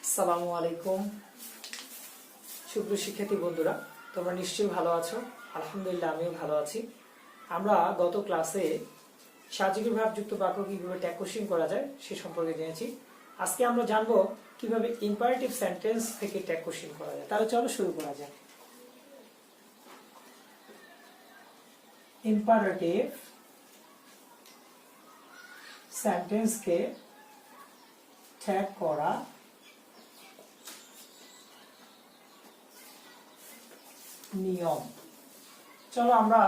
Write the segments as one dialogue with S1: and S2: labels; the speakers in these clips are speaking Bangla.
S1: আসসালামু আলাইকুম সুপ্রিয় শিক্ষার্থী বন্ধুরা, তোমরা নিশ্চয়ই ভালো আছো। আলহামদুলিল্লাহ, আমিও ভালো আছি। আমরা গত ক্লাসে সার্বজনীন ভাবযুক্ত বাক্য কিভাবে ট্যাগ কোশ্চেন করা যায় সে সম্পর্কে জেনেছি। আজকে আমরা জানবো কিভাবে ইম্পারেটিভ সেন্টেন্স থেকে ট্যাগ কোশ্চেন করা যায়। তাহলে চলো শুরু করা যাক। ইম্পারেটিভ সেন্টেন্সকে ট্যাগ করা নিয়ম। চলো আমরা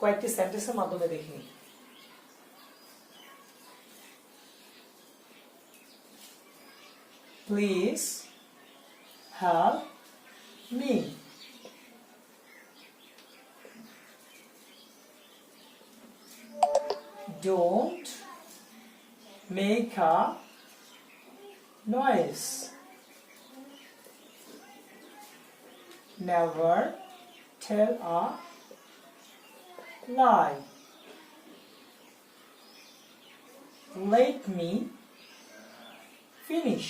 S1: কয়েকটি সেন্টেন্সের মাধ্যমে দেখি। Please help me. Don't make a noise. Never tell a lie. Let me finish.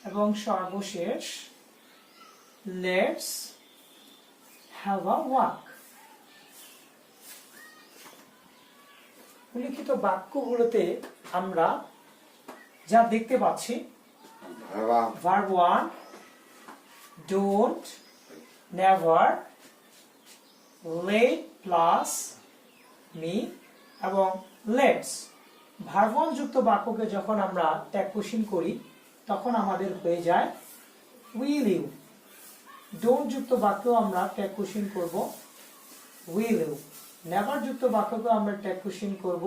S1: এবং সর্বশেষ let's have a walk. উল্লিখিত বাক্যগুলোতে আমরা যা দেখতে পাচ্ছি, verb 1 don't, never, let plus me এবং let's। ভার্ব 1 যুক্ত বাক্যকে যখন আমরা ট্যাগ কোশ্চেন করি তখন আমাদের হয়ে যায় will you। don't যুক্ত বাক্যও আমরা ট্যাগ কোশ্চেন করব will you। never যুক্ত বাক্যকেও আমরা ট্যাগ কোশ্চেন করব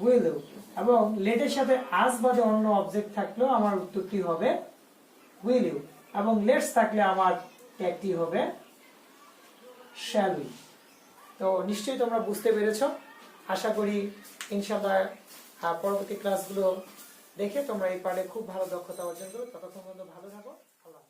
S1: will you। এবং let এর সাথে as বাদে অন্য অবজেক্ট থাকলেও আমার উত্তরটি হবে will you। এবং লেটস থাকলে আমার ট্যাগটি হবে শ্যাল উই। তো নিশ্চয়ই তোমরা বুঝতে পেরেছো। আশা করি ইনশাআল্লাহ পরবর্তী ক্লাসগুলো দেখে তোমরা এই পাঠে খুব ভালো দক্ষতা অর্জন করো। ততক্ষণ পর্যন্ত ভালো থাকো। আল্লাহ।